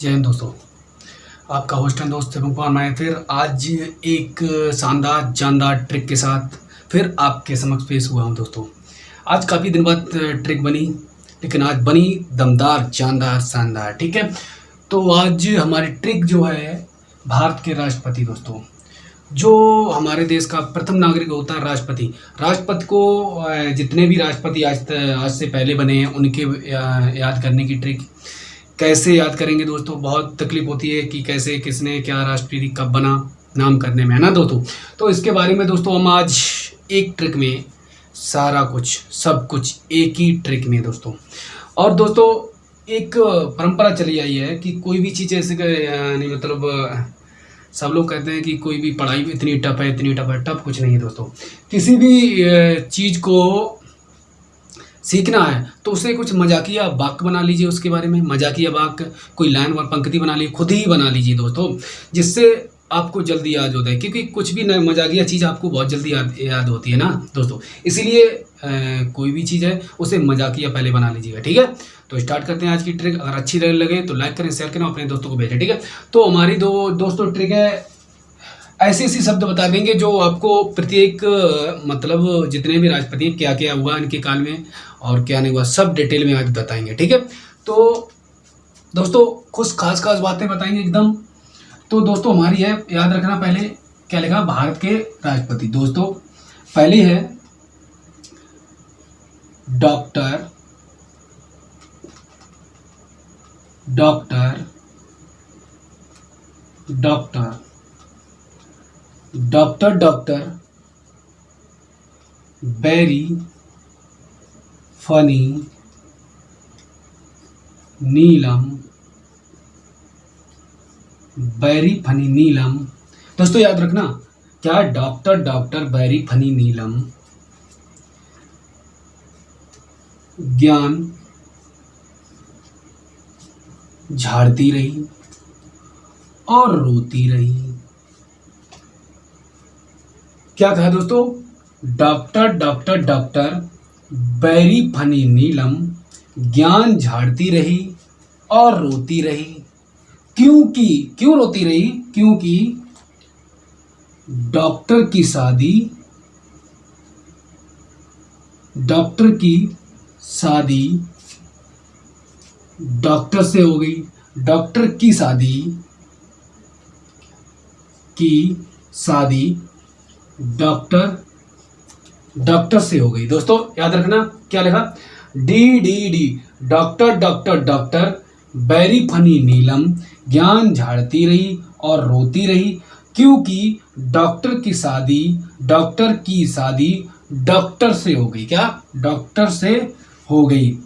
जय हिंद दोस्तों। आपका होस्ट एंड दोस्त शिवम कुमार मैं फिर आज एक शानदार जानदार ट्रिक के साथ फिर आपके समक्ष पेश हुआ हूं दोस्तों। आज काफ़ी दिन बाद ट्रिक बनी, लेकिन आज बनी दमदार जानदार शानदार। ठीक है, तो आज हमारी ट्रिक जो है भारत के राष्ट्रपति दोस्तों, जो हमारे देश का प्रथम नागरिक होता है राष्ट्रपति। राष्ट्रपति को जितने भी राष्ट्रपति आज से पहले बने हैं उनके याद करने की ट्रिक। कैसे याद करेंगे दोस्तों, बहुत तकलीफ होती है कि कैसे किसने क्या राष्ट्रपति कब बना नाम करने में, है ना दोस्तों। तो इसके बारे में दोस्तों हम आज एक ट्रिक में सारा कुछ सब कुछ एक ही ट्रिक में दोस्तों। और दोस्तों एक परंपरा चली आई है कि कोई भी चीज़ ऐसे यानी मतलब सब लोग कहते हैं कि कोई भी पढ़ाई इतनी टफ है इतनी टफ है। टफ कुछ नहीं है दोस्तों। किसी भी चीज़ को सीखना है तो उसे कुछ मजाकिया वाक्य बना लीजिए, उसके बारे में मजाकिया वाक्य, कोई लाइन और पंक्ति बना लीजिए, खुद ही बना लीजिए दोस्तों, जिससे आपको जल्दी याद होता है। क्योंकि कुछ भी नया मजाकिया चीज़ आपको बहुत जल्दी याद होती है ना दोस्तों। इसीलिए कोई भी चीज़ है उसे मजाकिया पहले बना लीजिएगा। ठीक है, तो स्टार्ट करते हैं आज की ट्रिक। अगर अच्छी लगे तो लाइक करें, शेयर करें, अपने दोस्तों को भेजें। ठीक है, तो हमारी दोस्तों ट्रिक है, ऐसे ऐसे शब्द बता देंगे जो आपको प्रत्येक मतलब जितने भी राष्ट्रपति हैं क्या क्या हुआ इनके काल में और क्या नहीं हुआ सब डिटेल में आज बताएंगे। ठीक है, तो दोस्तों कुछ खास बातें बताएंगे एकदम। तो दोस्तों हमारी है, याद रखना, पहले क्या लिखा, भारत के राष्ट्रपति। दोस्तों पहली है doctor doctor doctor doctor doctor very funny Neelam, very funny Neelam. दोस्तों याद रखना, क्या, डॉक्टर वेरी फनी नीलम ज्ञान झाड़ती रही और रोती रही। क्या कहा दोस्तों, डॉक्टर वेरी फनी नीलम ज्ञान झाड़ती रही और रोती रही। क्यों रोती रही? क्योंकि डॉक्टर की शादी डॉक्टर से हो गई। डॉक्टर की शादी डॉक्टर से हो गई। दोस्तों याद रखना, क्या लिखा, D doctor very funny Neelam ज्ञान झाड़ती रही और रोती रही, क्योंकि डॉक्टर की शादी डॉक्टर से हो गई। क्या, डॉक्टर से हो गई।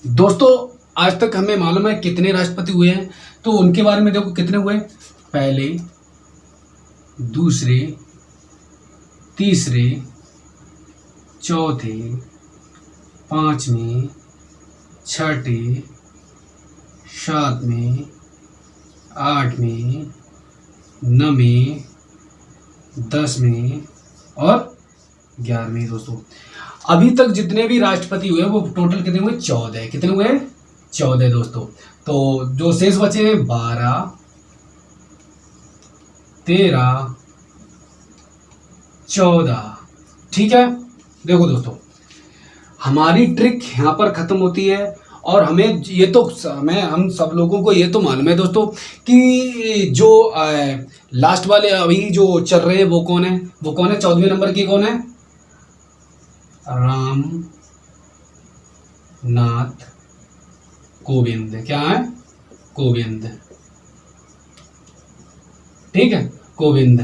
दोस्तों आज तक हमें मालूम है कितने राष्ट्रपति हुए हैं, तो उनके बारे में देखो कितने हुए, पहले, दूसरे, तीसरे, चौथे, पांचवें, छठे, सातवें, आठवें, नौवें, 10वें और 11वें। दोस्तों अभी तक जितने भी राष्ट्रपति हुए वो टोटल कितने हुए, 14। कितने हुए, 14 दोस्तों। तो जो शेष बचे हैं 12, 13, 14। ठीक है, देखो दोस्तों हमारी ट्रिक यहाँ पर खत्म होती है। और हमें ये तो हम सब लोगों को ये तो मालूम है दोस्तों कि जो लास्ट वाले अभी जो चल रहे हैं वो कौन है, 14वें नंबर की कौन है, राम नाथ कोविंद। क्या है, कोविंद। ठीक है, कोविंद,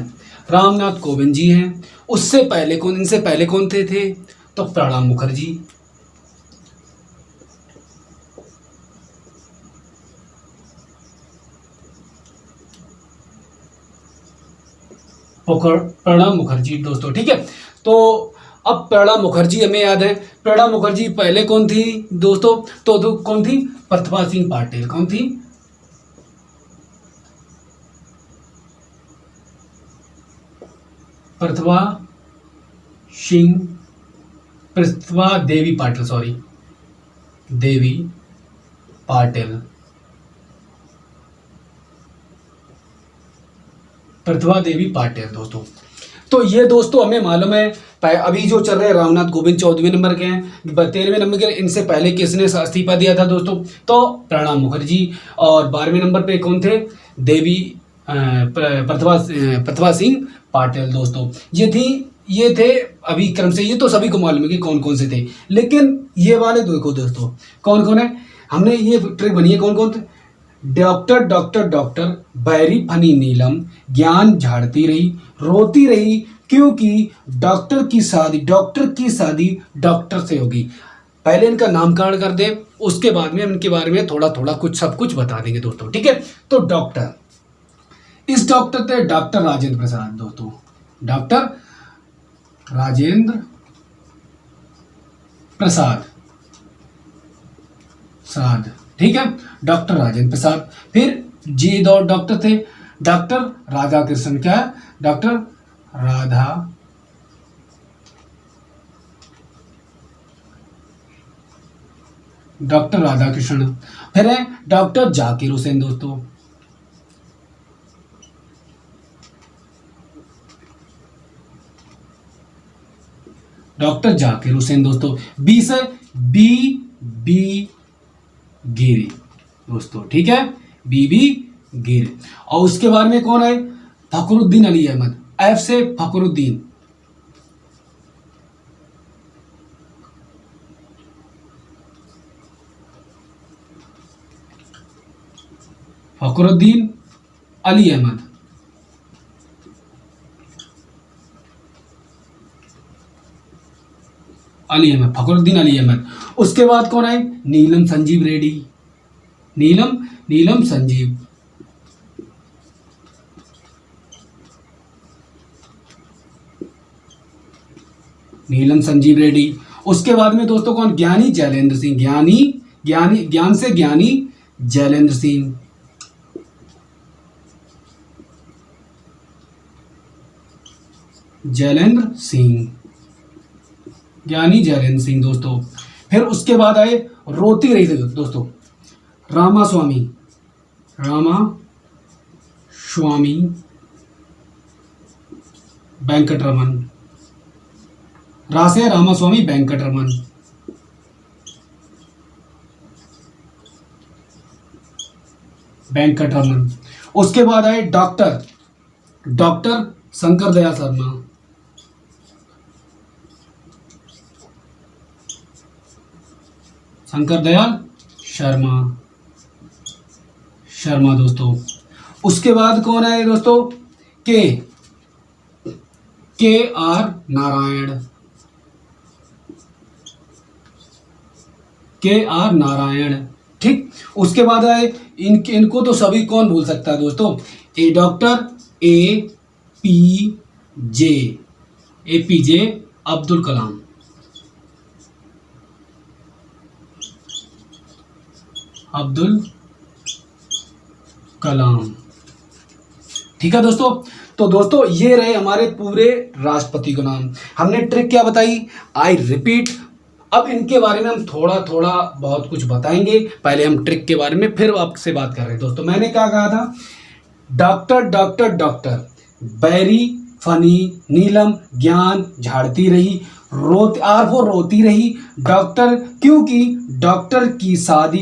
रामनाथ कोविंद जी हैं। उससे पहले कौन, इनसे पहले कौन थे तो प्रणब मुखर्जी। प्रणब मुखर्जी दोस्तों। ठीक है, तो अब प्रणब मुखर्जी हमें याद है। प्रणब मुखर्जी पहले कौन थी दोस्तों, तो कौन थी, प्रतिभा सिंह पाटिल। कौन थी, प्रतिभा देवी पाटिल। प्रतिभा देवी पाटिल दोस्तों। तो ये दोस्तों हमें मालूम है अभी जो चल रहे हैं रामनाथ कोविंद 14वें नंबर के हैं, 13वें नंबर के। इनसे पहले किसने इस्तीफा दिया था दोस्तों? तो प्रणब मुखर्जी। और 12वें नंबर पे कौन थे? देवी प्रतिभा सिंह पाटिल दोस्तों। ये थे अभी क्रम से, ये तो सभी को मालूम है कि कौन कौन से थे। लेकिन ये वाले देखो दोस्तों कौन कौन है, हमने ये ट्रिक बनी है कौन कौन थे। डॉक्टर बैरी फनी नीलम ज्ञान झाड़ती रही रोती रही क्योंकि डॉक्टर की शादी डॉक्टर से होगी। पहले इनका नामकरण कर दें, उसके बाद में हम इनके बारे में थोड़ा थोड़ा कुछ सब कुछ बता देंगे दोस्तों, ठीक है। तो डॉक्टर, इस डॉक्टर थे डॉक्टर राजेंद्र प्रसाद दोस्तों, डॉक्टर राजेंद्र प्रसाद, ठीक है, डॉक्टर राजेंद्र प्रसाद। फिर जी डॉक्टर थे डॉक्टर राधा कृष्ण, क्या है? डॉक्टर राधा कृष्ण। फिर है डॉक्टर जाकिर हुसैन दोस्तों, डॉक्टर जाकिर हुसैन दोस्तों। बी से बी गिरी दोस्तों, ठीक है, बीबी गिर। और उसके बाद में कौन है? फखरुद्दीन अली अहमद। एफ से फखरुद्दीन, फखरुद्दीन अली अहमद। फखरुद्दीन अली अहमद। उसके बाद कौन है? नीलम संजीव रेड्डी, नीलम संजीव। नीलम संजीव रेड्डी। उसके बाद में दोस्तों कौन? ज्ञानी जैलेंद्र सिंह, ज्ञान से ज्ञानी जैलेंद्र सिंह। ज्ञानी जैलेंद्र सिंह दोस्तों। फिर उसके बाद आए रोती रही थी दोस्तों, रामास्वामी वेंकटरमन। रासे रामास्वामी वेंकटरमन। उसके बाद आए डॉक्टर शंकर दयाल शर्मा दोस्तों। उसके बाद कौन है दोस्तों? के आर नारायण, ठीक। उसके बाद आए इनको तो सभी कौन भूल सकता है दोस्तों? डॉक्टर एपीजे अब्दुल कलाम, ठीक है दोस्तों। तो दोस्तों ये रहे हमारे पूरे राष्ट्रपति के नाम। हमने ट्रिक क्या बताई? I repeat. अब इनके बारे में हम थोड़ा थोड़ा बहुत कुछ बताएंगे। पहले हम ट्रिक के बारे में फिर आपसे बात कर रहे हैं दोस्तों। मैंने क्या कहा था? डॉक्टर बैरी फनी नीलम ज्ञान झाड़ती रही रोती रही डॉक्टर क्योंकि डॉक्टर की शादी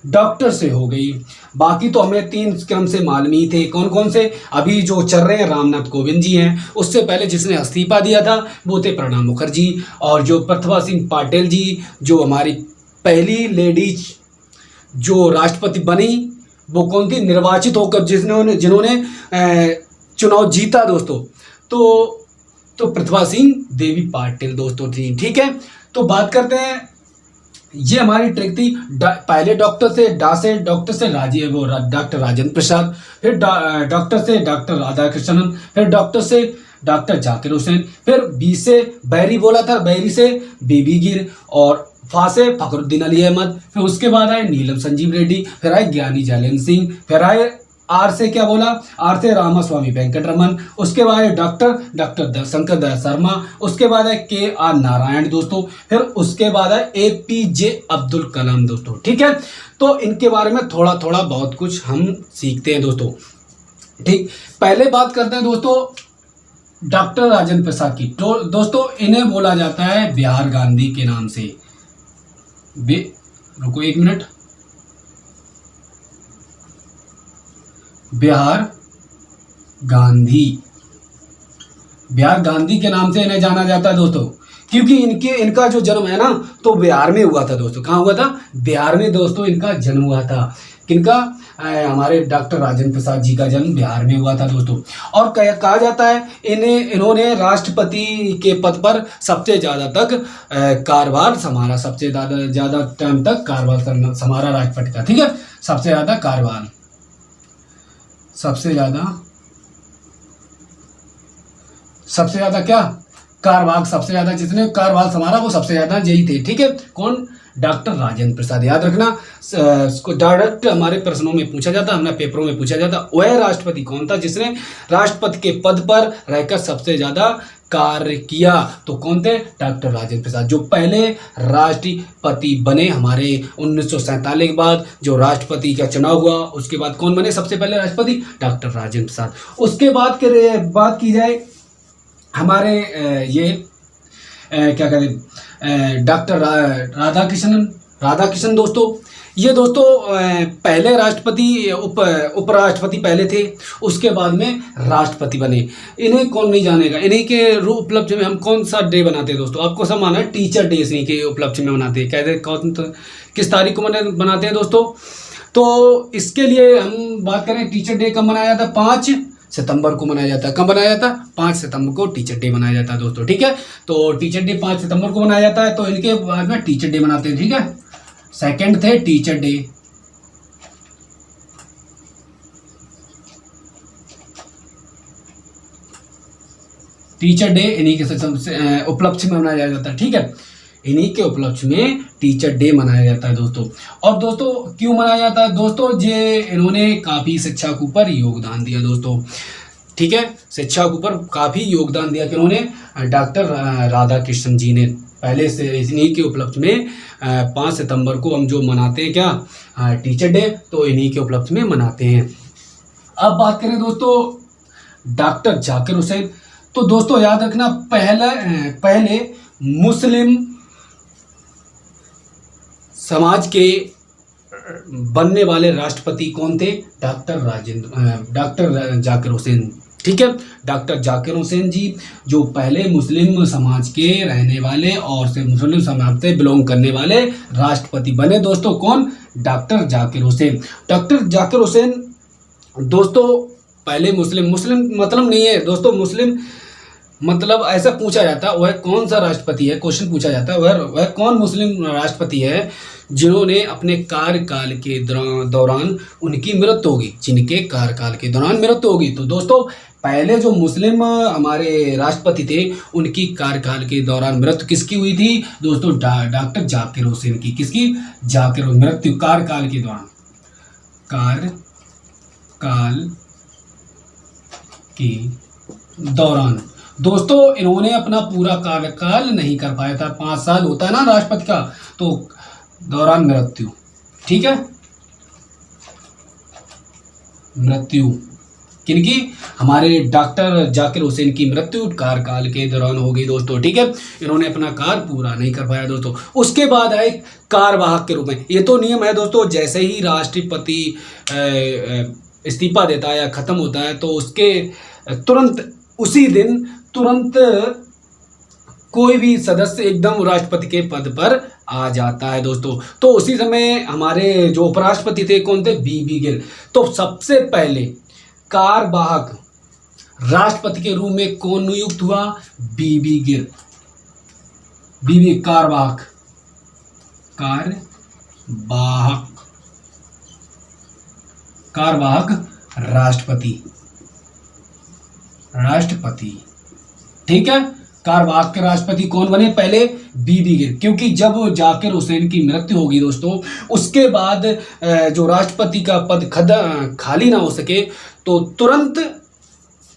डॉक्टर से हो गई। बाकी तो हमें 3 क्रम से मालूम ही थे। कौन कौन से? अभी जो चल रहे हैं रामनाथ कोविंद जी हैं, उससे पहले जिसने इस्तीफा दिया था वो थे प्रणब मुखर्जी। और जो प्रतिभा सिंह पाटिल जी, जो हमारी पहली लेडीज जो राष्ट्रपति बनी, वो कौन थी? निर्वाचित होकर जिन्होंने चुनाव जीता दोस्तों, तो प्रतिभा सिंह देवी पाटिल दोस्तों थी, ठीक है। तो बात करते हैं, ये हमारी ट्रिक थी। पहले डॉक्टर से डॉक्टर राजेंद्र प्रसाद, फिर डॉक्टर से डॉक्टर राधा कृष्णन, फिर डॉक्टर से डॉक्टर जाकिर हुसैन, फिर बी से बैरी बोला था, बैरी से बीबी गिर, और फा से फखरुद्दीन अली अहमद। फिर उसके बाद आए नीलम संजीव रेड्डी, फिर आए ज्ञानी जैलेंद्र सिंह, फिर आए आर से क्या बोला? आर से रामास्वामी वेंकटरमन। उसके बाद डॉक्टर शंकर दयाल शर्मा। उसके बाद है के आर नारायण दोस्तों। फिर उसके बाद है एपीजे अब्दुल कलाम दोस्तों, ठीक है। तो इनके बारे में थोड़ा थोड़ा बहुत कुछ हम सीखते हैं दोस्तों। ठीक, पहले बात करते हैं दोस्तों डॉक्टर राजेंद्र प्रसाद की। तो दोस्तों इन्हें बोला जाता है बिहार गांधी के नाम से। रुको एक मिनट, बिहार गांधी, बिहार गांधी के नाम से इन्हें जाना जाता है दोस्तों, क्योंकि इनका जो जन्म है ना तो बिहार में हुआ था दोस्तों। कहाँ हुआ था? बिहार में दोस्तों इनका जन्म हुआ था। किनका? हमारे डॉक्टर राजेंद्र प्रसाद जी का जन्म बिहार में हुआ था दोस्तों। और कहा जाता है इन्होंने राष्ट्रपति के पद पर सबसे ज़्यादा तक कार्यभार संभाला, सबसे ज़्यादा टाइम तक कार्यभार संभाला राष्ट्रपति का। ठीक है, सबसे ज़्यादा कार्यभार, सबसे ज़्यादा क्या कार्यभार, सबसे ज़्यादा जिसने कार्यभार संभाला वो सबसे ज़्यादा यही थे। ठीक है, कौन? डॉक्टर राजेंद्र प्रसाद। याद रखना, इसको डायरेक्ट हमारे प्रश्नों में पूछा जाता, हमारे पेपरों में पूछा जाता। वह राष्ट्रपति कौन था जिसने राष्ट्रपति के पद पर रहकर सबसे ज़्यादा कार्य किया? तो कौन थे? डॉक्टर राजेंद्र प्रसाद, जो पहले राष्ट्रपति बने हमारे 1947 के बाद जो राष्ट्रपति का चुनाव हुआ उसके बाद कौन बने सबसे पहले राष्ट्रपति? डॉक्टर राजेंद्र प्रसाद। उसके बाद बात की जाए हमारे क्या कहते डॉक्टर राधाकृष्णन दोस्तों। ये दोस्तों पहले राष्ट्रपति उपराष्ट्रपति पहले थे, उसके बाद में राष्ट्रपति बने। इन्हें कौन नहीं जानेगा? इन्हीं के उपलक्ष्य में हम कौन सा डे बनाते हैं दोस्तों? आपको सब माना है टीचर डे इन्हीं के उपलक्ष्य में मनाते हैं। कहते कौन किस तारीख को बनाते हैं दोस्तों? तो इसके लिए हम बात करें टीचर डे कब मनाया जाता है? 5 सितंबर को मनाया जाता है। कब मनाया जाता है? 5 सितंबर को टीचर डे मनाया जाता है दोस्तों। ठीक है, तो टीचर डे 5 सितंबर को मनाया जाता है। तो इनके बाद में टीचर डे मनाते हैं। ठीक है, सेकंड थे टीचर डे। टीचर डे इन्हीं के उपलक्ष्य में मनाया जाता है। ठीक है, इन्हीं के उपलक्ष्य में टीचर डे मनाया जाता है दोस्तों। और दोस्तों क्यों मनाया जाता है दोस्तों? जे इन्होंने काफ़ी शिक्षा के ऊपर योगदान दिया दोस्तों। ठीक है, शिक्षा के ऊपर काफ़ी योगदान दिया किन्होंने? डॉक्टर राधाकृष्णन जी ने। पहले से इन्हीं के उपलक्ष्य में 5 सितंबर को हम जो मनाते हैं क्या टीचर डे, तो इन्हीं के उपलक्ष्य में मनाते हैं। अब बात करें दोस्तों डॉक्टर जाकिर हुसैन। तो दोस्तों याद रखना, पहले मुस्लिम समाज के बनने वाले राष्ट्रपति कौन थे? डॉक्टर जाकिर हुसैन। ठीक है, डॉक्टर जाकिर हुसैन जी जो पहले मुस्लिम समाज के रहने वाले और से मुस्लिम समाज से बिलोंग करने वाले राष्ट्रपति बने दोस्तों। कौन? डॉक्टर जाकिर हुसैन। डॉक्टर जाकिर हुसैन दोस्तों पहले मुस्लिम मतलब नहीं है दोस्तों, मुस्लिम मतलब ऐसा पूछा जाता है वह कौन सा राष्ट्रपति है, क्वेश्चन पूछा जाता है वह कौन मुस्लिम राष्ट्रपति है जिन्होंने अपने कार्यकाल के दौरान उनकी मृत्यु होगी, जिनके कार्यकाल के दौरान मृत्यु होगी। तो दोस्तों पहले जो मुस्लिम हमारे राष्ट्रपति थे उनकी कार्यकाल के दौरान मृत्यु किसकी हुई थी दोस्तों? डॉक्टर जाकिर हुसैन की। किसकी? जाकिर मृत्यु कार्यकाल के दौरान, कार्यकाल के दौरान दोस्तों इन्होंने अपना पूरा कार्यकाल नहीं कर पाया था। 5 साल होता है ना राष्ट्रपति का, तो दौरान मृत्यु। ठीक है, मृत्यु किनकी? हमारे डॉक्टर जाकिर हुसैन की मृत्यु कार्यकाल के दौरान हो गई दोस्तों। ठीक है, इन्होंने अपना कार्य पूरा नहीं कर पाया दोस्तों। उसके बाद आए कार्यवाहक के रूप में। ये तो नियम है दोस्तों, जैसे ही राष्ट्रपति इस्तीफा देता है या खत्म होता है तो उसके तुरंत उसी दिन कोई भी सदस्य एकदम राष्ट्रपति के पद पर आ जाता है दोस्तों। तो उसी समय हमारे जो उपराष्ट्रपति थे कौन थे? बीबी गिल। तो सबसे पहले कार्यवाहक राष्ट्रपति के रूप में कौन नियुक्त हुआ? बीबी गिल। बीबी कार्यवाहक राष्ट्रपति। ठीक है, कार्यवाहक के राष्ट्रपति कौन बने? पहले बीबी गिल, क्योंकि जब जाकिर हुसैन की मृत्यु होगी दोस्तों उसके बाद जो राष्ट्रपति का पद खाली ना हो सके तो तुरंत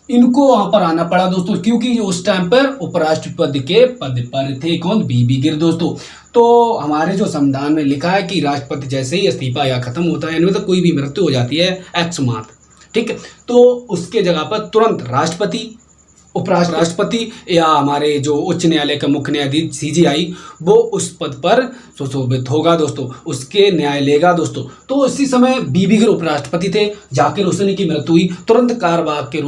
इनको वहां पर आना पड़ा दोस्तों, क्योंकि उस टाइम पर उपराष्ट्रपति के पद पर थे कौन? बीबी गिल दोस्तों। तो हमारे जो संविधान में लिखा है कि राष्ट्रपति जैसे ही इस्तीफा या खत्म होता है इनमें तो कोई भी मृत्यु हो जाती है ठीक है। तो उसके जगह पर तुरंत राष्ट्रपति, उपराष्ट्रपति या हमारे जो उच्च न्यायालय का मुख्य न्यायाधीश सीजेआई, वो उस पद पर सुशोभित होगा दोस्तों, उसके न्याय लेगा दोस्तों। तो उसी समय बीबी गिल उपराष्ट्रपति थे, जाकिर हुसैन की मृत्यु हुई, तुरंत कार्यवाहक के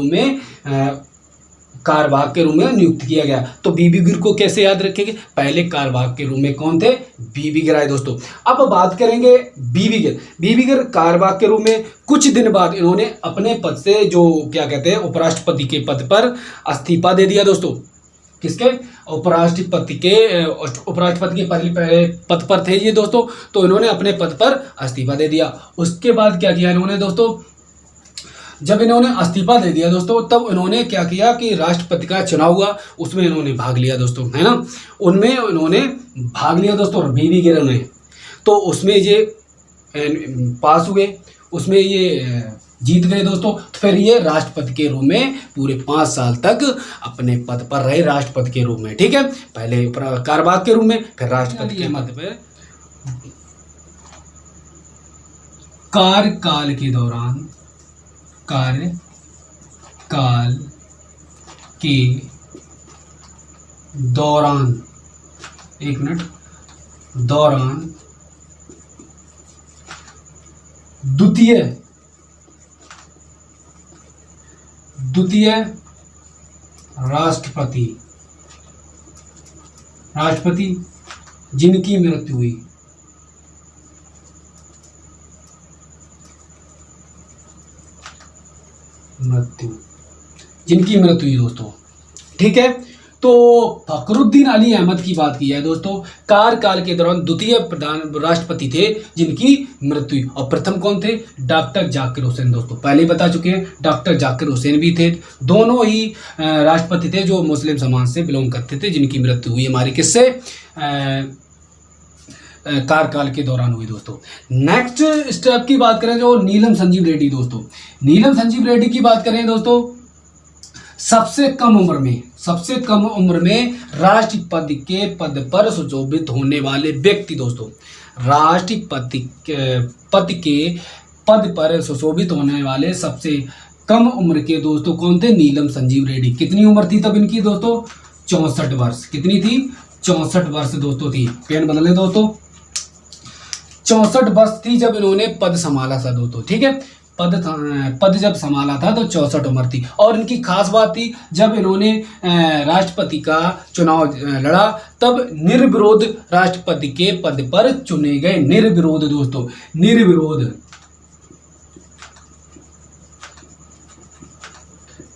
रूप में नियुक्त किया गया। तो बीबी गिल को कैसे याद रखेंगे, पहले कार्यवाहक के रूप में कौन थे, बीबी गिल आए दोस्तों। अब बात करेंगे बीबी गिल कार्यवाहक के रूप में कुछ दिन बाद इन्होंने अपने पद से, जो क्या कहते हैं, उपराष्ट्रपति के पद पर इस्तीफा दे दिया दोस्तों। किसके, उपराष्ट्रपति के पद पर थे ये दोस्तों, तो इन्होंने अपने पद पर इस्तीफा दे दिया। उसके बाद क्या किया इन्होंने दोस्तों, जब इन्होंने इस्तीफा दे दिया दोस्तों, तब इन्होंने क्या किया कि राष्ट्रपति का चुनाव हुआ, उसमें इन्होंने भाग लिया दोस्तों, है ना, उनमें इन्होंने भाग लिया दोस्तों बीबी गिल ने। तो उसमें ये पास हुए, उसमें ये जीत गए दोस्तों। तो फिर ये राष्ट्रपति के रूप में पूरे 5 साल तक अपने पद पर रहे, राष्ट्रपति के रूप में, ठीक है। पहले कार्यवाहक के रूप में, फिर राष्ट्रपति के पद पर। कार्यकाल के दौरान, एक मिनट, दौरान द्वितीय राष्ट्रपति जिनकी मृत्यु हुई, दोस्तों, ठीक है। तो फखरुद्दीन अली अहमद की बात की है दोस्तों, कार्यकाल के दौरान द्वितीय राष्ट्रपति थे जिनकी मृत्यु हुई। और प्रथम कौन थे, डॉक्टर जाकिर हुसैन दोस्तों, पहले बता चुके हैं, डॉक्टर जाकिर हुसैन भी थे। दोनों ही राष्ट्रपति थे जो मुस्लिम समाज से बिलोंग करते थे, जिनकी मृत्यु हुई हमारी किससे, कार्यकाल के दौरान हुई दोस्तों। नेक्स्ट स्टेप की बात करें जो नीलम संजीव रेड्डी दोस्तों, नीलम संजीव रेड्डी की बात करें दोस्तों, सबसे कम उम्र में राष्ट्रपति के पद पर सुशोभित होने वाले व्यक्ति दोस्तों, राष्ट्रपति के पद पर सुशोभित होने वाले सबसे कम उम्र के दोस्तों कौन थे, नीलम संजीव रेड्डी। कितनी उम्र थी तब इनकी दोस्तों, 64 वर्ष। कितनी थी, 64 वर्ष दोस्तों थी। पेन बदले दोस्तों, 64 वर्ष थी जब इन्होंने पद संभाला था दोस्तों, ठीक है। पद जब संभाला था तो 64 उम्र थी। और इनकी खास बात थी, जब इन्होंने राष्ट्रपति का चुनाव लड़ा तब निर्विरोध राष्ट्रपति के पद पर चुने गए, निर्विरोध दोस्तों, निर्विरोध,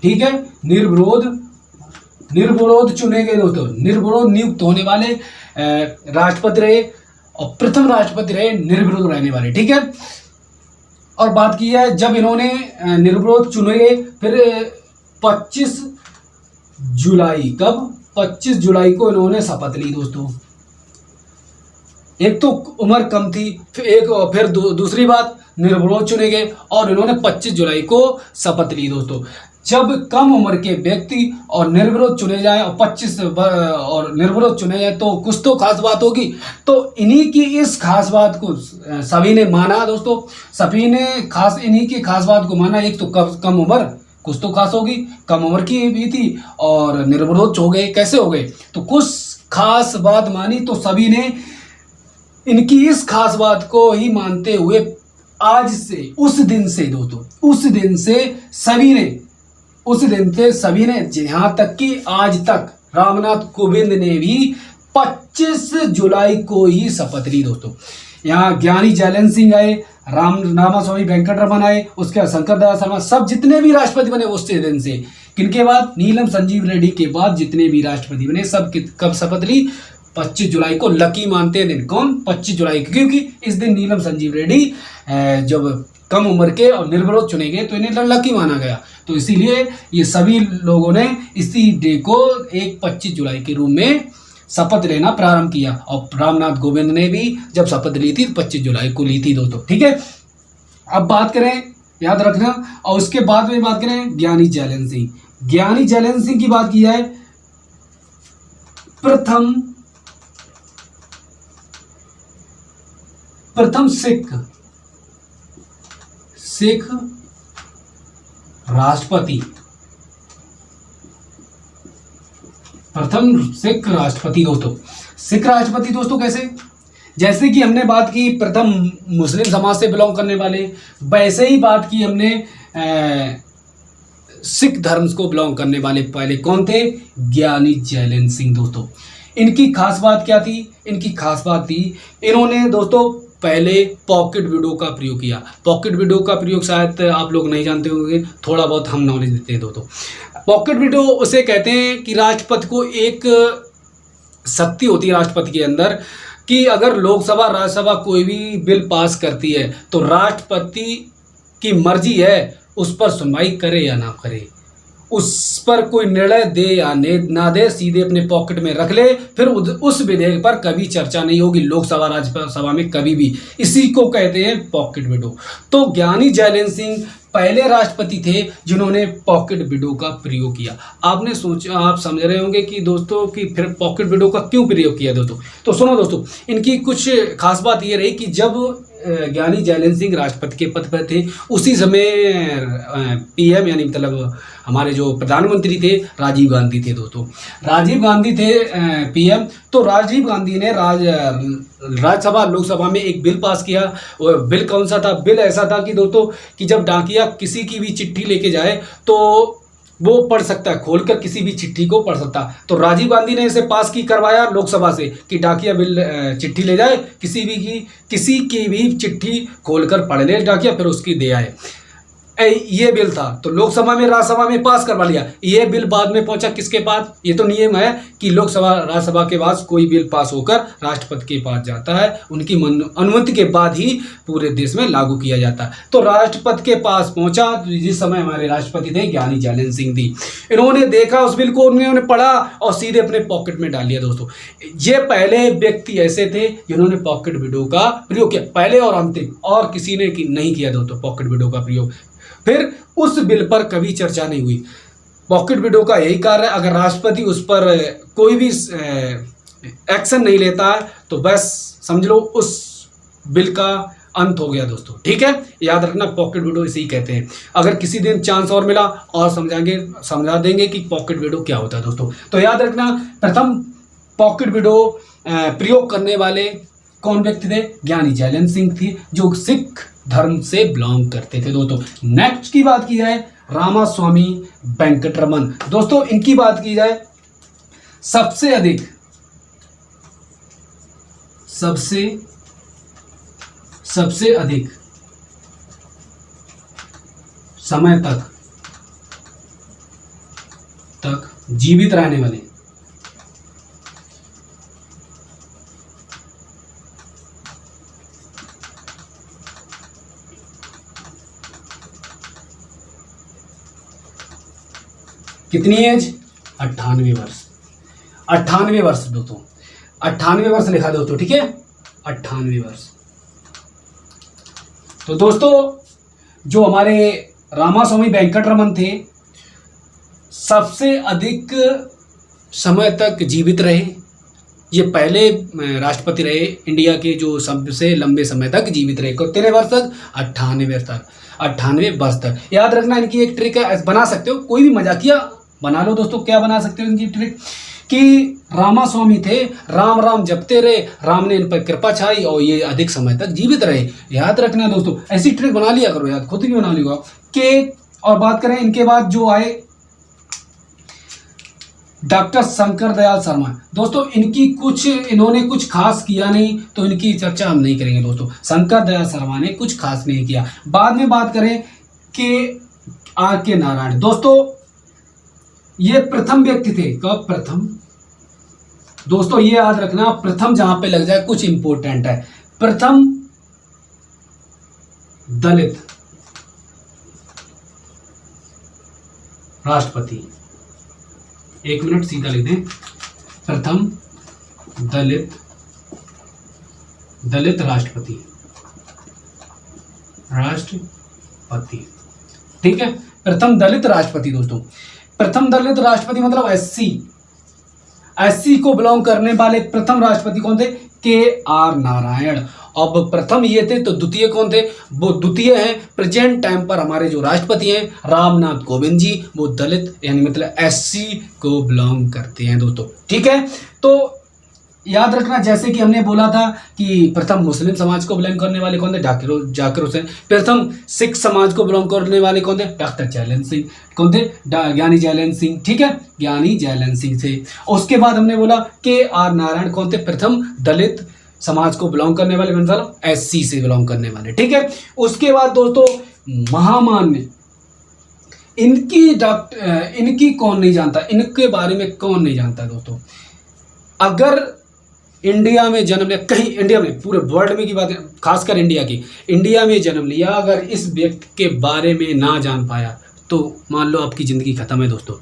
ठीक है, निर्विरोध चुने गए दोस्तों, निर्विरोध नियुक्त होने वाले राष्ट्रपति रहे और प्रथम राष्ट्रपति रहे निर्विरोध रहने वाले, ठीक है। और बात की है जब इन्होंने निर्विरोध चुने गए, फिर 25 जुलाई को इन्होंने शपथ ली दोस्तों। एक तो उम्र कम थी, फिर दूसरी बात निर्विरोध चुने गए और इन्होंने 25 जुलाई को शपथ ली दोस्तों। जब कम उम्र के व्यक्ति और निर्विरोध चुने जाए और 25 और निर्विरोध चुने जाए तो कुछ तो खास बात होगी। तो इन्हीं की इस खास बात को सभी ने माना दोस्तों, सभी ने इन्हीं की खास बात को माना। एक तो कम उम्र, कुछ तो खास होगी, कम उम्र की भी थी और निर्विरोध हो गए। कैसे हो गए, तो कुछ खास बात मानी तो सभी ने इनकी इस खास बात को ही मानते हुए आज से, उस दिन से दोस्तों, उस दिन से सभी ने यहाँ तक कि आज तक रामनाथ कोविंद ने भी 25 जुलाई को ही शपथ ली दोस्तों। यहाँ ज्ञानी जैलन सिंह आए, रामास्वामी वेंकटरमन आए, उसके बाद शंकर दयाल शर्मा, सब जितने भी राष्ट्रपति बने उस दिन से। किनके बाद, नीलम संजीव रेड्डी के बाद जितने भी राष्ट्रपति बने सब कब शपथ ली, 25 जुलाई को। लकी मानते हैं दिन, कौन, 25 जुलाई को, क्योंकि इस दिन नीलम संजीव रेड्डी जब कम उम्र के और निर्विरोध चुने गए तो इन्हें लकी माना गया। तो इसीलिए ये सभी लोगों ने इसी डे को एक 25 जुलाई के रूप में शपथ लेना प्रारंभ किया। और रामनाथ कोविंद ने भी जब शपथ ली थी 25 जुलाई को ली थी दोस्तों, ठीक है। अब बात करें, याद रखना, और उसके बाद में बात करें ज्ञानी जैलन सिंह। ज्ञानी जैलन सिंह की बात की जाए, प्रथम सिख राष्ट्रपति, प्रथम सिख राष्ट्रपति दोस्तों। सिख राष्ट्रपति दोस्तों कैसे, जैसे कि हमने बात की प्रथम मुस्लिम समाज से बिलोंग करने वाले, वैसे ही बात की हमने सिख धर्म को बिलोंग करने वाले पहले कौन थे, ज्ञानी जैलेन सिंह दोस्तों। इनकी खास बात क्या थी, इनकी खास बात थी इन्होंने दोस्तों पहले पॉकेट विडो का प्रयोग किया। पॉकेट विडो का प्रयोग शायद आप लोग नहीं जानते होंगे, थोड़ा बहुत हम नॉलेज देते हैं दोस्तों। पॉकेट विडो उसे कहते हैं कि राष्ट्रपति को एक शक्ति होती है राष्ट्रपति के अंदर कि अगर लोकसभा राज्यसभा कोई भी बिल पास करती है तो राष्ट्रपति की मर्जी है उस पर सुनवाई करे या ना करे, उस पर कोई निर्णय दे या ना दे, सीधे अपने पॉकेट में रख ले, फिर उस विधेयक पर कभी चर्चा नहीं होगी लोकसभा राज्यसभा में कभी भी। इसी को कहते हैं पॉकेट विडो। तो ज्ञानी जैलेन सिंह पहले राष्ट्रपति थे जिन्होंने पॉकेट विडो का प्रयोग किया। आपने सोचा, आप समझ रहे होंगे कि दोस्तों कि फिर पॉकेट विडो का क्यों प्रयोग किया दोस्तों। तो सुनो दोस्तों, इनकी कुछ खास बात ये रही कि जब ज्ञानी जैलेन सिंह राष्ट्रपति के पद पर थे उसी समय पीएम यानी मतलब हमारे जो प्रधानमंत्री थे राजीव गांधी थे दोस्तों। राजीव गांधी थे पीएम। तो राजीव गांधी ने राज्यसभा लोकसभा में एक बिल पास किया। वो बिल कौन सा था, बिल ऐसा था कि दोस्तों कि जब डाकिया किसी की भी चिट्ठी लेके जाए तो वो पढ़ सकता है, खोलकर किसी भी चिट्ठी को पढ़ सकता। तो राजीव गांधी ने इसे पास की करवाया लोकसभा से कि डाकिया बिल चिट्ठी ले जाए, किसी की भी चिट्ठी खोलकर पढ़ ले डाकिया, फिर उसकी दे आए। ये बिल था तो लोकसभा में राज्यसभा में पास करवा लिया। ये बिल बाद में पहुंचा किसके पास, ये तो नियम है कि लोकसभा राज्यसभा के बाद कोई बिल पास होकर राष्ट्रपति के पास जाता है, उनकी अनुमति के बाद ही पूरे देश में लागू किया जाता है। तो राष्ट्रपति के पास पहुंचा जिस समय हमारे राष्ट्रपति थे ज्ञानी जैलेन सिंह जी। इन्होंने देखा उस बिल को, उन्होंने पढ़ा और सीधे अपने पॉकेट में डाल लिया दोस्तों। ये पहले व्यक्ति ऐसे थे जिन्होंने पॉकेट विडो का प्रयोग किया, पहले और अंतिम, और किसी ने नहीं किया दोस्तों पॉकेट विडो का प्रयोग। फिर उस बिल पर कभी चर्चा नहीं हुई। पॉकेट विडो का यही कार्य है, अगर राष्ट्रपति उस पर कोई भी एक्शन नहीं लेता है तो बस समझ लो उस बिल का अंत हो गया दोस्तों। ठीक है, याद रखना पॉकेट विडो इसे ही कहते हैं। अगर किसी दिन चांस और मिला और समझा देंगे कि पॉकेट विडो क्या होता है दोस्तों। तो याद रखना प्रथम पॉकेट विडो प्रयोग करने वाले कौन व्यक्ति थे, ज्ञानी जैलेन सिंह थी जो सिख धर्म से बिलोंग करते थे दोस्तों। नेक्स्ट की बात की जाए रामास्वामी वेंकटरमन दोस्तों। इनकी बात की जाए सबसे अधिक समय तक जीवित रहने वाले कितनी एज, 98 वर्ष। 98 वर्ष दोस्तों, 98 वर्ष लिखा दोस्तों। ठीक है, 98 वर्ष। तो दोस्तों जो हमारे रामास्वामी वेंकटरमन थे सबसे अधिक समय तक जीवित रहे। ये पहले राष्ट्रपति रहे इंडिया के जो सबसे लंबे समय तक जीवित रहे। कितने वर्ष तक, 98 वर्ष तक। याद रखना इनकी एक ट्रिक है, बना सकते हो, कोई भी मजाकिया बना लो दोस्तों। क्या बना सकते हो इनकी ट्रिक कि रामास्वामी थे, राम राम जपते रहे, राम ने इन पर कृपा छाई और ये अधिक समय तक जीवित रहे। याद रखना दोस्तों, ऐसी ट्रिक बना लिया करो, याद खुद भी बना लिया कि। और बात करें इनके बाद जो आए डॉक्टर शंकर दयाल शर्मा दोस्तों। इन्होंने कुछ खास किया नहीं तो इनकी चर्चा हम नहीं करेंगे दोस्तों। शंकर दयाल शर्मा ने कुछ खास नहीं किया। बाद में बात करें कि आर के नारायण दोस्तों, ये प्रथम व्यक्ति थे। कब, प्रथम दोस्तों, ये याद रखना प्रथम जहां पे लग जाए कुछ इंपॉर्टेंट है। प्रथम दलित राष्ट्रपति, एक मिनट सीधा लिख दें, प्रथम दलित राष्ट्रपति। ठीक है, प्रथम दलित राष्ट्रपति दोस्तों। प्रथम दलित राष्ट्रपति मतलब एससी को बिलोंग करने वाले प्रथम राष्ट्रपति कौन थे, के आर नारायण। अब प्रथम ये थे, तो द्वितीय कौन थे? वो द्वितीय हैं प्रेजेंट टाइम पर हमारे जो राष्ट्रपति हैं रामनाथ कोविंद जी, वो दलित यानी मतलब एससी को बिलोंग करते हैं दोस्तों। ठीक है, तो याद रखना, जैसे कि हमने बोला था कि प्रथम मुस्लिम समाज को बिलोंग करने वाले कौन थे? जाकिर हुसैन। प्रथम सिख समाज को बिलोंग करने वाले कौन थे? डॉक्टर जैलन सिंह। कौन थे? ज्ञानी जैलन सिंह। ठीक है, ज्ञानी जैलन सिंह थे। उसके बाद हमने बोला के आर नारायण कौन थे? प्रथम दलित समाज को बिलोंग करने वाले, मतलब एससी से बिलोंग करने वाले। ठीक है, उसके बाद दोस्तों महामान्य, इनकी कौन नहीं जानता, इनके बारे में कौन नहीं जानता दोस्तों? अगर इंडिया में जन्म लिया, कहीं इंडिया में, पूरे वर्ल्ड में की बात है, खासकर इंडिया में जन्म लिया, अगर इस व्यक्ति के बारे में ना जान पाया तो मान लो आपकी ज़िंदगी खत्म है दोस्तों।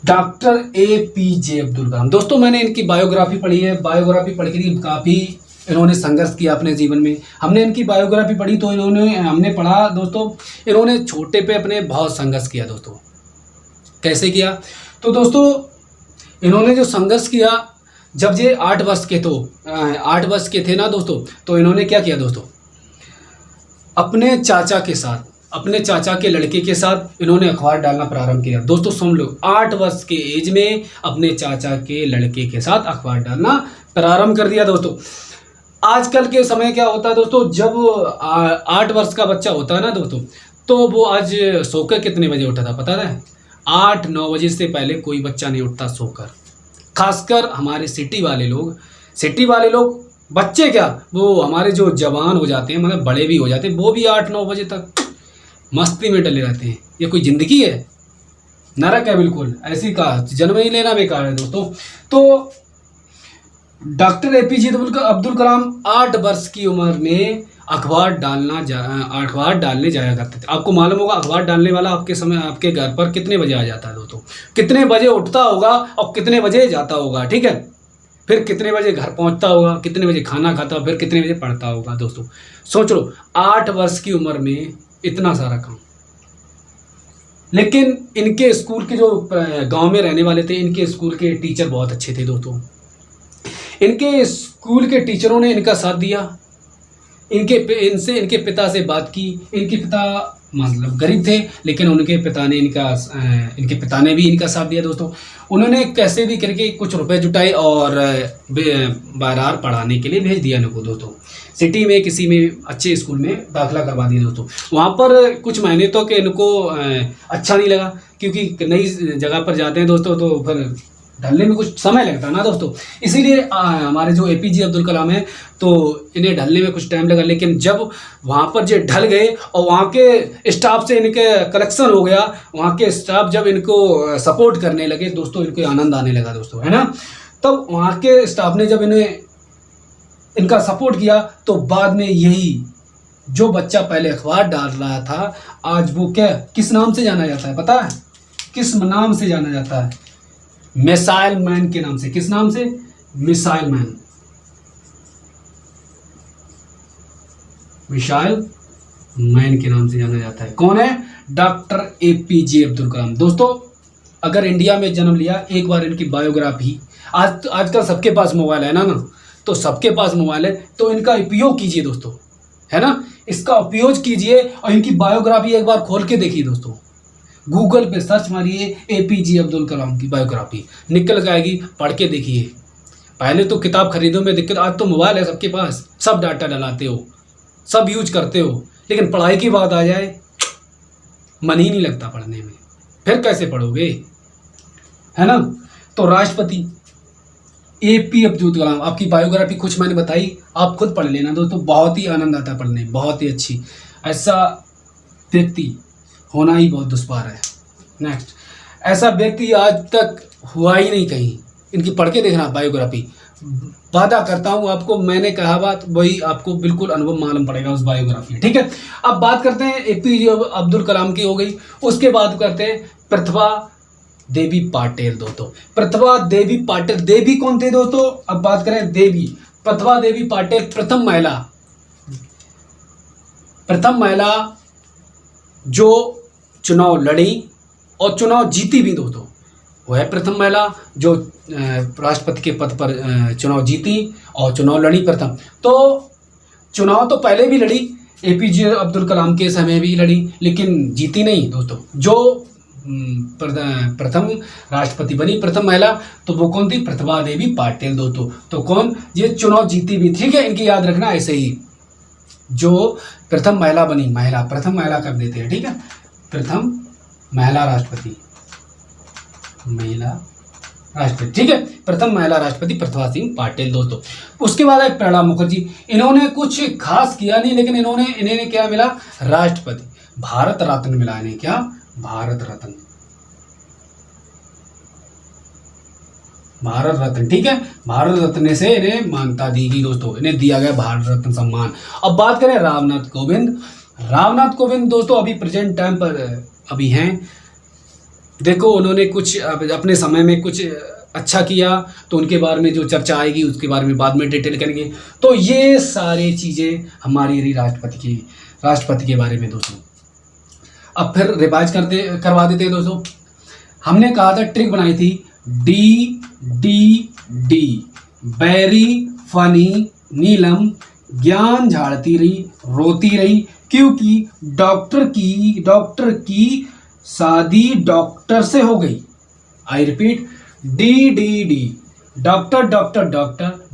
Doctor APJ Abdul Kalam. दोस्तों मैंने इनकी बायोग्राफी पढ़ी है, बायोग्राफी पढ़ के काफ़ी इन्होंने संघर्ष किया अपने जीवन में। हमने इनकी बायोग्राफी पढ़ी तो हमने पढ़ा दोस्तों, इन्होंने छोटे पे अपने बहुत संघर्ष किया दोस्तों। कैसे किया? तो दोस्तों इन्होंने जो संघर्ष किया, जब ये 8 वर्ष के 8 वर्ष के थे ना दोस्तों, तो इन्होंने क्या किया दोस्तों? अपने चाचा के लड़के के साथ इन्होंने अखबार डालना प्रारंभ किया। दोस्तों सुन लो, 8 वर्ष के एज में अपने चाचा के लड़के के साथ अखबार डालना प्रारंभ कर दिया दोस्तों। आजकल के समय क्या होता है दोस्तों, जब 8 वर्ष का बच्चा होता है ना दोस्तों, तो वो आज सोकर कितने बजे उठा था पता है? 8-9 बजे से पहले कोई बच्चा नहीं उठता सोकर। खासकर हमारे सिटी वाले लोग बच्चे क्या, वो हमारे जो जवान हो जाते हैं, मतलब बड़े भी हो जाते हैं, वो भी 8-9 बजे तक मस्ती में डले रहते हैं। ये कोई ज़िंदगी है? नरक है बिल्कुल। ऐसी का जन्म ही लेना बेकार है दोस्तों। तो डॉक्टर APJ अब्दुल कलाम 8 वर्ष की उम्र में अखबार डालने जाया करते थे। आपको मालूम होगा अखबार डालने वाला आपके घर पर कितने बजे आ जाता है दोस्तों? कितने बजे उठता होगा और कितने बजे जाता होगा? ठीक है, फिर कितने बजे घर पहुंचता होगा, कितने बजे खाना खाता होगा, फिर कितने बजे पढ़ता होगा दोस्तों? सोच लो, 8 वर्ष की उम्र में इतना सारा काम। लेकिन इनके स्कूल के जो गांव में रहने वाले थे, इनके स्कूल के टीचर बहुत अच्छे थे दोस्तों। इनके स्कूल के टीचरों ने इनका साथ दिया। इनके पिता से बात की। इनके पिता मतलब गरीब थे, लेकिन इनके पिता ने भी इनका साथ दिया दोस्तों। उन्होंने कैसे भी करके कुछ रुपए जुटाए और बाहर पढ़ाने के लिए भेज दिया इनको दोस्तों। सिटी में किसी में अच्छे स्कूल में दाखिला करवा दिया दोस्तों। वहाँ पर कुछ महीने तो कि इनको अच्छा नहीं लगा, क्योंकि नई जगह पर जाते हैं दोस्तों, तो फिर ढलने में कुछ समय लगता है ना दोस्तों। इसीलिए हमारे जो APJ अब्दुल कलाम है, तो इन्हें ढलने में कुछ टाइम लगा। लेकिन जब वहाँ पर जो ढल गए और वहाँ के स्टाफ से इनके कलेक्शन हो गया, वहाँ के स्टाफ जब इनको सपोर्ट करने लगे दोस्तों, इनको आनंद आने लगा दोस्तों, है ना। तब वहाँ के स्टाफ ने जब इनका सपोर्ट किया, तो बाद में यही जो बच्चा पहले अखबार डाल रहा था, आज वो किस नाम से जाना जाता है पता है? किस नाम से जाना जाता है? मिसाइल मैन के नाम से। किस नाम से? मिसाइल मैन के नाम से जाना जाता है। कौन है? Doctor APJ Abdul Kalam. दोस्तों अगर इंडिया में जन्म लिया, एक बार इनकी बायोग्राफी, आजकल सबके पास मोबाइल है ना, तो सबके पास मोबाइल है, तो इनका उपयोग कीजिए दोस्तों, है ना। इसका उपयोग कीजिए और इनकी बायोग्राफी एक बार खोल के देखिए दोस्तों। गूगल पे सर्च मारिए APJ अब्दुल कलाम की बायोग्राफी, निकल जाएगी, पढ़ के देखिए। पहले तो किताब खरीदो में दिक्कत, आज तो मोबाइल है सबके पास, सब डाटा डलाते हो, सब यूज करते हो, लेकिन पढ़ाई की बात आ जाए मन ही नहीं लगता पढ़ने में, फिर कैसे पढ़ोगे, है ना। तो राष्ट्रपति AP अब्दुल कलाम, आपकी बायोग्राफी कुछ मैंने बताई, आप खुद पढ़ लेना दोस्तों, बहुत ही आनंद आता है पढ़ने, बहुत ही अच्छी। ऐसा व्यक्ति होना ही बहुत दुश्वार है। नेक्स्ट, ऐसा व्यक्ति आज तक हुआ ही नहीं कहीं। इनकी पढ़ के देखना बायोग्राफी, वादा करता हूँ आपको, मैंने कहा बात वही आपको बिल्कुल अनुभव मालूम पड़ेगा उस बायोग्राफी में। ठीक है, अब बात करते हैं APJ अब्दुल कलाम की हो गई। उसके बाद करते हैं प्रतिभा देवी पाटिल दोस्तों। प्रतिभा देवी पाटिल, देवी कौन थे दोस्तों? अब बात करें देवी, प्रतिभा देवी पाटिल प्रथम महिला जो चुनाव लड़ी और चुनाव जीती भी दोस्तों। वो है प्रथम महिला जो राष्ट्रपति के पद पर चुनाव जीती और चुनाव लड़ी प्रथम। तो चुनाव तो पहले भी लड़ी, एपीजे अब्दुल कलाम के समय भी लड़ी, लेकिन जीती नहीं दोस्तों। जो प्रथम राष्ट्रपति बनी, प्रथम महिला, तो वो कौन थी? प्रतिभा देवी पाटिल दोस्तों। तो कौन? ये चुनाव जीती भी, ठीक है, इनकी याद रखना ऐसे ही। जो प्रथम महिला बनी, महिला, प्रथम महिला कर देते हैं, ठीक है, प्रथम महिला राष्ट्रपति, महिला राष्ट्रपति, ठीक है, प्रथम महिला राष्ट्रपति प्रतिभा सिंह पाटिल दोस्तों। उसके बाद है प्रणब मुखर्जी। इन्होंने कुछ खास किया नहीं, लेकिन इन्हें क्या मिला? राष्ट्रपति, भारत रत्न मिला इन्हें। क्या? भारत रत्न, भारत रत्न, ठीक है, भारत रत्न से इन्हें मान्यता दी गई दोस्तों, इन्हें दिया गया भारत रत्न सम्मान। अब बात करें रामनाथ कोविंद। रामनाथ कोविंद दोस्तों अभी प्रेजेंट टाइम पर अभी हैं। देखो उन्होंने कुछ अपने समय में कुछ अच्छा किया, तो उनके बारे में जो चर्चा आएगी उसके बारे में बाद में डिटेल करेंगे। तो ये सारी चीज़ें हमारी राष्ट्रपति के बारे में दोस्तों। अब फिर रिवाइज करवा देते हैं दोस्तों। हमने कहा था, ट्रिक बनाई थी, डी, बैरी, फनी, नीलम, ज्ञान झाड़ती रही, रोती रही, क्योंकि डॉक्टर की शादी डॉक्टर से हो गई। I repeat, D, doctor,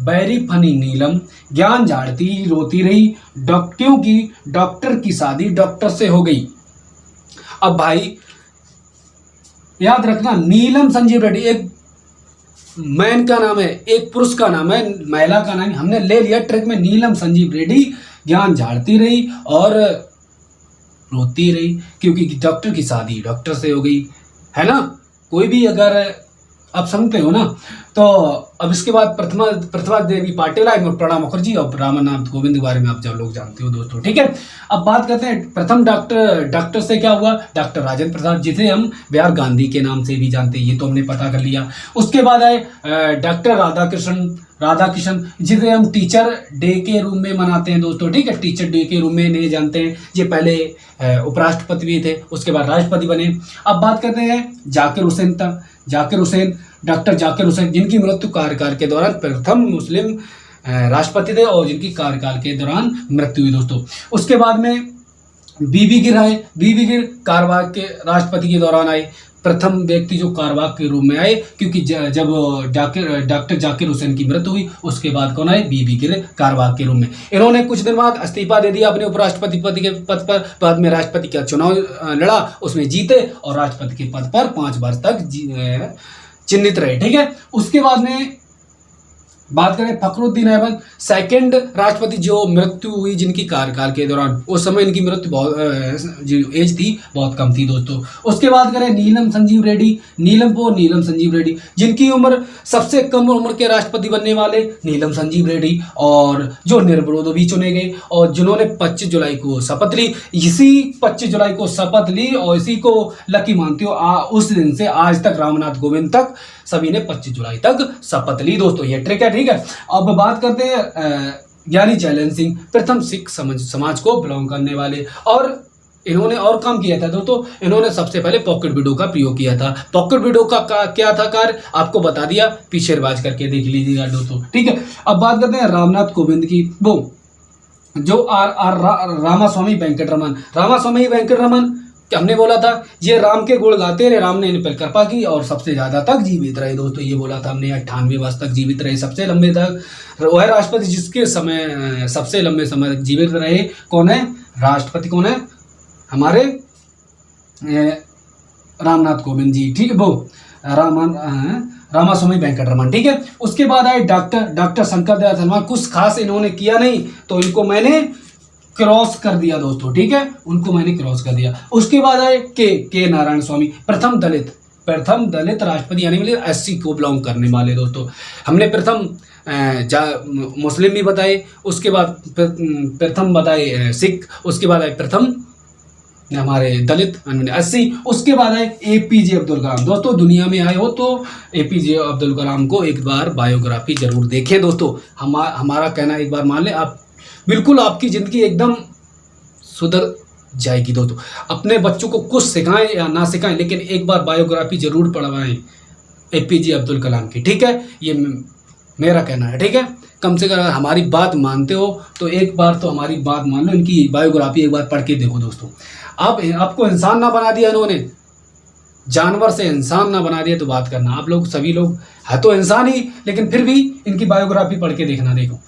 very, funny, Neelam, ज्ञान झाड़ती रोती रही, क्योंकि डॉक्टर की शादी डॉक्टर से हो गई। अब भाई याद रखना, नीलम संजीव रेड्डी एक मैन का नाम है, एक पुरुष का नाम है, महिला का नाम हमने ले लिया ट्रिक में। नीलम संजीव रेड्डी ज्ञान झाड़ती रही और रोती रही, क्योंकि डॉक्टर की शादी डॉक्टर से हो गई, है ना। कोई भी अगर आप समझते हो ना। तो अब इसके बाद प्रतिभा देवी पाटिल आई, प्रणब मुखर्जी और रामनाथ कोविंद के बारे में आप जो लोग जानते हो दोस्तों, ठीक है। अब बात करते हैं प्रथम डॉक्टर से क्या हुआ? डॉक्टर राजेंद्र प्रसाद, जिसे हम बिहार गांधी के नाम से भी जानते हैं, ये तो हमने पता कर लिया। उसके बाद आए डॉक्टर राधाकृष्ण, जिसे हम टीचर डे के रूप में मनाते हैं दोस्तों, ठीक है, टीचर डे के रूप में नहीं जानते हैं। ये पहले उपराष्ट्रपति भी थे, उसके बाद राष्ट्रपति बने। अब बात करते हैं डॉक्टर जाकिर हुसैन, जिनकी मृत्यु कार्यकाल के दौरान प्रथम मुस्लिम राष्ट्रपति थे और जिनकी कार्यकाल के दौरान मृत्यु हुई दोस्तों। उसके बाद में बीबी गिर कारवाक के राष्ट्रपति के दौरान आए, प्रथम व्यक्ति जो कारवाक के रूप में आए, क्योंकि जब डॉक्टर जाकिर हुसैन की मृत्यु हुई उसके बाद कौन आए? बीबी गिर कारवाक के रूप में। इन्होंने कुछ दिन बाद इस्तीफा दे दिया अपने उपराष्ट्रपति पद के पद पर। बाद में राष्ट्रपति का चुनाव लड़ा, उसमें जीते और राष्ट्रपति के पद पर 5 वर्ष तक चिन्हित रहे, ठीक है। उसके बाद में बात करें फखरुद्दीन अहमद, सेकंड राष्ट्रपति जो मृत्यु हुई जिनकी कार्यकाल के दौरान, उस समय इनकी मृत्यु बहुत जो एज थी बहुत कम थी दोस्तों। उसके बाद करें नीलम संजीव रेड्डी, जिनकी उम्र सबसे कम उम्र के राष्ट्रपति बनने वाले नीलम संजीव रेड्डी, और जो निर्विरोध भी चुने गए और जिन्होंने 25 जुलाई को शपथ ली। इसी 25 जुलाई को शपथ ली और इसी को लकी मानते हो, उस दिन से आज तक रामनाथ कोविंद तक सभी ने 25 जुलाई तक शपथ ली दोस्तों। ये ट्रिक है, ठीक है। अब बात करते हैं ज्ञानी जैलन सिंह, प्रथम सिख समाज को बिलोंग करने वाले, और इन्होंने और काम किया था दोस्तों। इन्होंने सबसे पहले पॉकेट विडो का प्रयोग किया था। पॉकेट विडो का क्या था कार्य, आपको बता दिया, पीछे रिवाज करके देख लीजिएगा दोस्तों, ठीक है। अब बात करते हैं रामनाथ कोविंद की, वो जो रामास्वामी वेंकटरमन, हमने बोला था ये राम के गुण गाते रहे, राम ने इन पर कृपा की और सबसे ज्यादा तक जीवित रहे दोस्तों। ये बोला था हमने, 98 वर्ष तक जीवित रहे, सबसे लंबे तक। वह राष्ट्रपति जिसके समय सबसे लंबे समय तक जीवित रहे कौन है? राष्ट्रपति कौन है? हमारे रामनाथ कोविंद जी, ठीक है। वो रामास्वामी वेंकटरमन, ठीक है। उसके बाद आए डॉक्टर शंकर दयाल शर्मा। कुछ खास इन्होंने किया नहीं, तो इनको मैंने क्रॉस कर दिया दोस्तों, ठीक है, उनको मैंने क्रॉस कर दिया। उसके बाद आए के नारायण स्वामी, प्रथम दलित राष्ट्रपति, यानी मतलब SC को बिलोंग करने वाले दोस्तों। हमने प्रथम मुस्लिम भी बताए, उसके बाद प्रथम बताए सिख, उसके बाद आए प्रथम हमारे दलित SC, उसके बाद आए APJ अब्दुल कलाम। दोस्तों दुनिया में आए हो तो APJ अब्दुल कलाम को एक बार बायोग्राफी जरूर देखें दोस्तों। हमारा कहना एक बार मान लें, आप बिल्कुल आपकी ज़िंदगी एकदम सुधर जाएगी दोस्तों। अपने बच्चों को कुछ सिखाएं या ना सिखाएं, लेकिन एक बार बायोग्राफी जरूर पढ़वाएं APJ अब्दुल कलाम की, ठीक है। ये मेरा कहना है, ठीक है। कम से कम अगर हमारी बात मानते हो तो एक बार तो हमारी बात मान लो, इनकी बायोग्राफी एक बार पढ़ के देखो दोस्तों। आपको इंसान ना बना दिया इन्होंने, जानवर से इंसान ना बना दिया तो बात करना। आप लोग सभी लोग है तो इंसान ही, लेकिन फिर भी इनकी बायोग्राफी पढ़ के देखना। देखो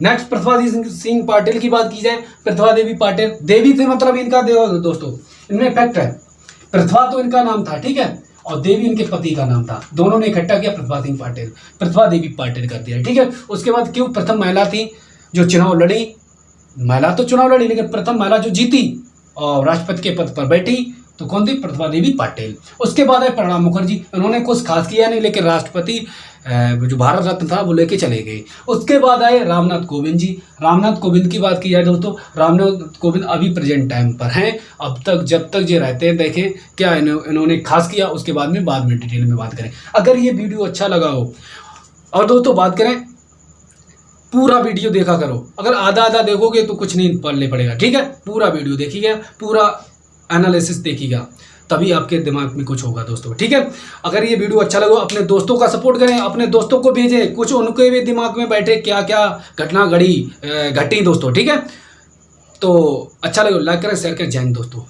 नेक्स्ट प्रतिभा सिंह पाटिल की बात की जाए। प्रतिभा देवी पाटिल, देवी थे मतलब इनका देखो दोस्तों, इनमें फैक्ट है। प्रतिभा तो इनका नाम था, ठीक है, और देवी इनके पति का नाम था। दोनों ने इकट्ठा किया प्रतिभा सिंह पाटिल, प्रतिभा देवी पाटिल कर दिया, ठीक है। उसके बाद क्यों प्रथम महिला थी जो चुनाव लड़ी, महिला तो चुनाव लड़ी लेकिन प्रथम महिला जो जीती और राष्ट्रपति के पद पर बैठी तो कौन थी, प्रतिभा देवी पाटिल। उसके बाद है प्रणब मुखर्जी, उन्होंने कुछ खास किया नहीं लेकिन राष्ट्रपति जो भारत रत्न था वो लेके चले गए। उसके बाद आए रामनाथ कोविंद जी। रामनाथ कोविंद की बात की जाए दोस्तों, रामनाथ कोविंद अभी प्रेजेंट टाइम पर हैं। अब तक जब तक ये रहते हैं देखें क्या इन्होंने खास किया, उसके बाद में डिटेल में बात करें। अगर ये वीडियो अच्छा लगा हो और दोस्तों बात करें, पूरा वीडियो देखा करो। अगर आधा आधा देखोगे तो कुछ नहीं पढ़ने पड़ेगा, ठीक है। पूरा वीडियो देखिएगा, पूरा एनालिसिस देखिएगा, तभी आपके दिमाग में कुछ होगा दोस्तों, ठीक है। अगर ये वीडियो अच्छा लगा अपने दोस्तों का सपोर्ट करें, अपने दोस्तों को भेजें, कुछ उनके भी दिमाग में बैठे क्या क्या घटना घटी दोस्तों, ठीक है। तो अच्छा लगे लाइक करें, शेयर करें। जय हिंद दोस्तों।